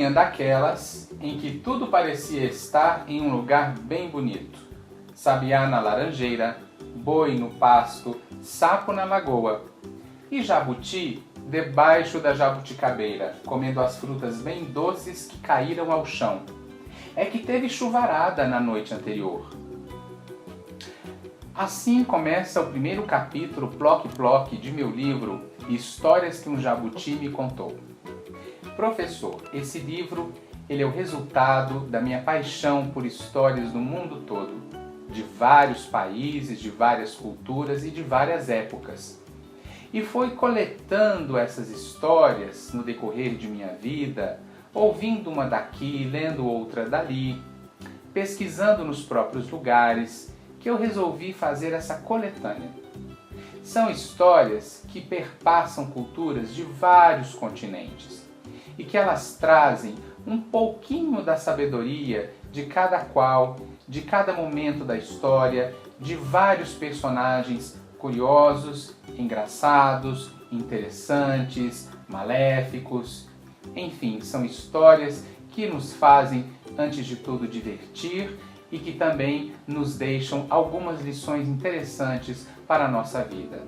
manhã daquelas em que tudo parecia estar em um lugar bem bonito. Sabiá na laranjeira, boi no pasto, sapo na lagoa e jabuti debaixo da jabuticabeira, comendo as frutas bem doces que caíram ao chão. É que teve chuvarada na noite anterior. Assim começa o primeiro capítulo ploc-ploc de meu livro Histórias que um Jabuti me contou. Professor, esse livro ele é o resultado da minha paixão por histórias do mundo todo, de vários países, de várias culturas e de várias épocas. E foi coletando essas histórias no decorrer de minha vida, ouvindo uma daqui, lendo outra dali, pesquisando nos próprios lugares, que eu resolvi fazer essa coletânea. São histórias que perpassam culturas de vários continentes e que elas trazem um pouquinho da sabedoria de cada qual, de cada momento da história, de vários personagens curiosos, engraçados, interessantes, maléficos. Enfim, são histórias que nos fazem, antes de tudo, divertir e que também nos deixam algumas lições interessantes para a nossa vida.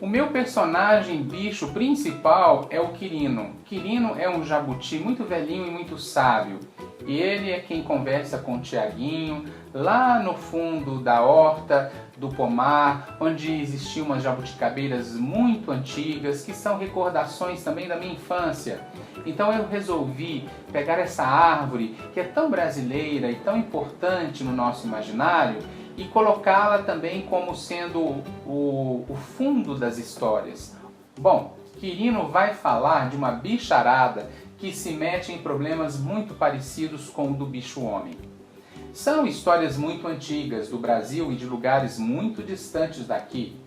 O meu personagem bicho principal é o Quirino. Quirino é um jabuti muito velhinho e muito sábio. E ele é quem conversa com o Tiaguinho, lá no fundo da horta, do pomar, onde existiam umas jabuticabeiras muito antigas, que são recordações também da minha infância. Então eu resolvi pegar essa árvore, que é tão brasileira e tão importante no nosso imaginário, e colocá-la também como sendo o fundo das histórias. Bom, Quirino vai falar de uma bicharada que se mete em problemas muito parecidos com o do bicho-homem. São histórias muito antigas do Brasil e de lugares muito distantes daqui.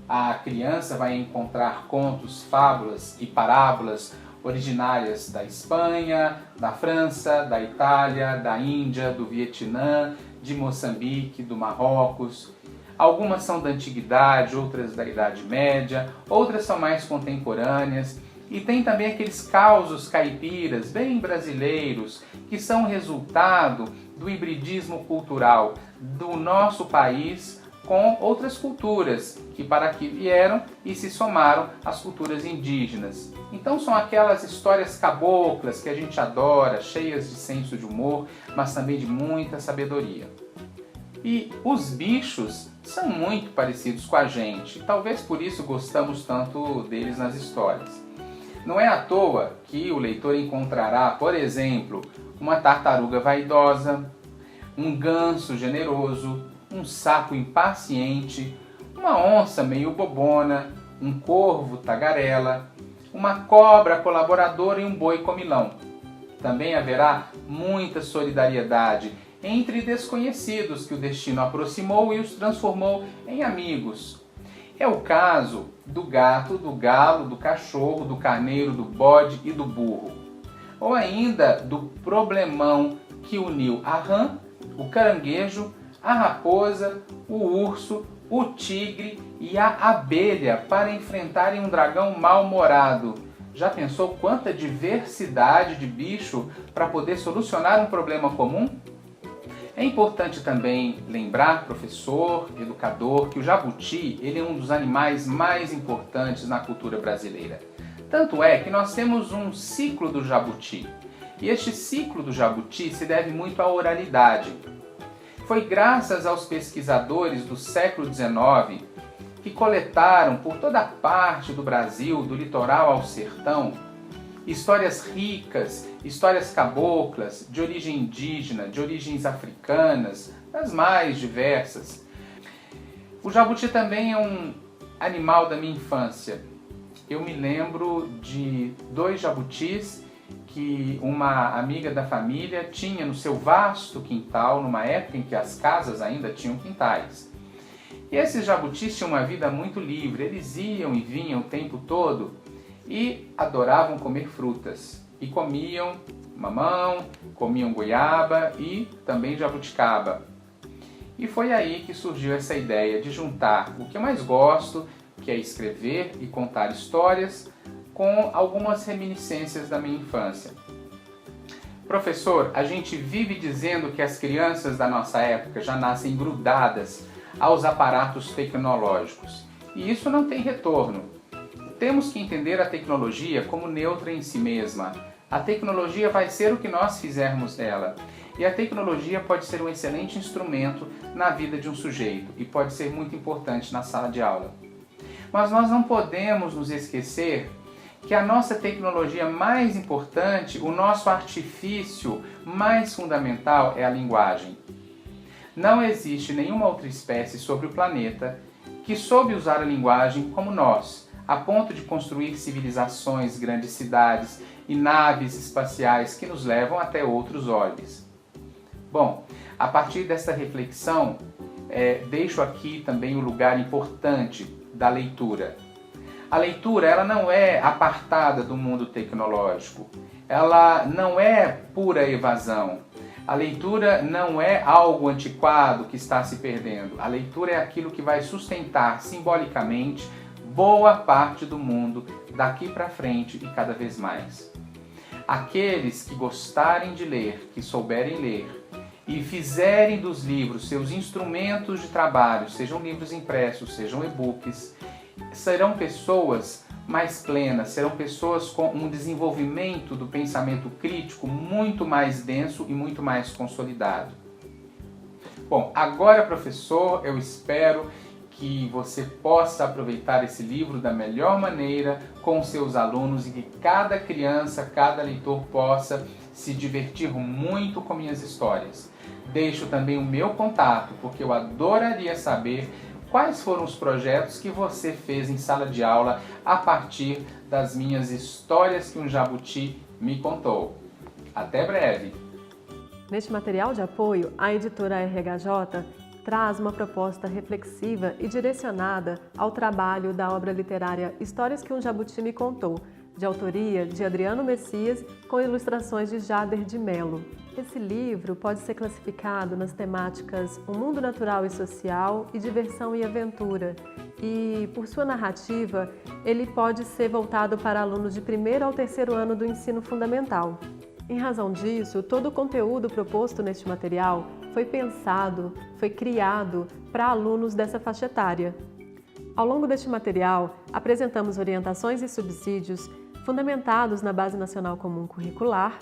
A criança vai encontrar contos, fábulas e parábolas originárias da Espanha, da França, da Itália, da Índia, do Vietnã, de Moçambique, do Marrocos. Algumas são da Antiguidade, outras da Idade Média, outras são mais contemporâneas. E tem também aqueles causos caipiras bem brasileiros, que são resultado do hibridismo cultural do nosso país com outras culturas que para aqui vieram e se somaram às culturas indígenas. Então são aquelas histórias caboclas que a gente adora, cheias de senso de humor, mas também de muita sabedoria. E os bichos são muito parecidos com a gente, talvez por isso gostamos tanto deles nas histórias. Não é à toa que o leitor encontrará, por exemplo, uma tartaruga vaidosa, um ganso generoso, um sapo impaciente, uma onça meio bobona, um corvo tagarela, uma cobra colaboradora e um boi comilão. Também haverá muita solidariedade entre desconhecidos que o destino aproximou e os transformou em amigos. É o caso do gato, do galo, do cachorro, do carneiro, do bode e do burro. Ou ainda do problemão que uniu a rã, o caranguejo, a raposa, o urso, o tigre e a abelha para enfrentarem um dragão mal-humorado. Já pensou quanta diversidade de bicho para poder solucionar um problema comum? É importante também lembrar, professor, educador, que o jabuti ele é um dos animais mais importantes na cultura brasileira. Tanto é que nós temos um ciclo do jabuti. E este ciclo do jabuti se deve muito à oralidade. Foi graças aos pesquisadores do século XIX que coletaram por toda parte do Brasil, do litoral ao sertão, histórias ricas, histórias caboclas, de origem indígena, de origens africanas, das mais diversas. O jabuti também é um animal da minha infância. Eu me lembro de 2 jabutis que uma amiga da família tinha no seu vasto quintal, numa época em que as casas ainda tinham quintais. E esses jabutis tinham uma vida muito livre, eles iam e vinham o tempo todo e adoravam comer frutas. E comiam mamão, comiam goiaba e também jabuticaba. E foi aí que surgiu essa ideia de juntar o que eu mais gosto, que é escrever e contar histórias, com algumas reminiscências da minha infância. Professor, a gente vive dizendo que as crianças da nossa época já nascem grudadas aos aparatos tecnológicos. E isso não tem retorno. Temos que entender a tecnologia como neutra em si mesma. A tecnologia vai ser o que nós fizermos dela. E a tecnologia pode ser um excelente instrumento na vida de um sujeito e pode ser muito importante na sala de aula. Mas nós não podemos nos esquecer que a nossa tecnologia mais importante, o nosso artifício mais fundamental é a linguagem. Não existe nenhuma outra espécie sobre o planeta que soube usar a linguagem como nós, a ponto de construir civilizações, grandes cidades e naves espaciais que nos levam até outros orbes. Bom, a partir desta reflexão, deixo aqui também o lugar importante da leitura. A leitura, ela não é apartada do mundo tecnológico, ela não é pura evasão. A leitura não é algo antiquado que está se perdendo. A leitura é aquilo que vai sustentar simbolicamente boa parte do mundo daqui para frente e cada vez mais. Aqueles que gostarem de ler, que souberem ler e fizerem dos livros seus instrumentos de trabalho, sejam livros impressos, sejam e-books, serão pessoas mais plenas, serão pessoas com um desenvolvimento do pensamento crítico muito mais denso e muito mais consolidado. Bom, agora, professor, eu espero que você possa aproveitar esse livro da melhor maneira com seus alunos e que cada criança, cada leitor possa se divertir muito com minhas histórias. Deixo também o meu contato, porque eu adoraria saber quais foram os projetos que você fez em sala de aula a partir das minhas histórias que um jabuti me contou. Até breve! Neste material de apoio, a editora RHJ traz uma proposta reflexiva e direcionada ao trabalho da obra literária Histórias que um Jabuti me contou, de autoria de Adriano Messias, com ilustrações de Jader de Mello. Esse livro pode ser classificado nas temáticas O Mundo Natural e Social e Diversão e Aventura. E, por sua narrativa, ele pode ser voltado para alunos de 1º ao 3º ano do ensino fundamental. Em razão disso, todo o conteúdo proposto neste material foi pensado, foi criado para alunos dessa faixa etária. Ao longo deste material, apresentamos orientações e subsídios fundamentados na Base Nacional Comum Curricular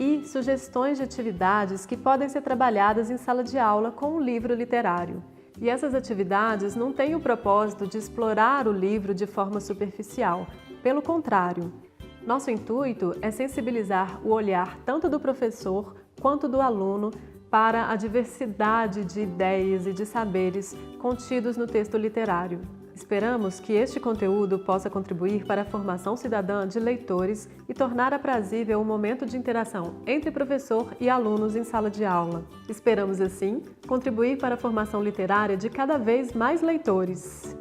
e sugestões de atividades que podem ser trabalhadas em sala de aula com um livro literário. E essas atividades não têm o propósito de explorar o livro de forma superficial. Pelo contrário, nosso intuito é sensibilizar o olhar tanto do professor quanto do aluno para a diversidade de ideias e de saberes contidos no texto literário. Esperamos que este conteúdo possa contribuir para a formação cidadã de leitores e tornar aprazível o momento de interação entre professor e alunos em sala de aula. Esperamos, assim, contribuir para a formação literária de cada vez mais leitores.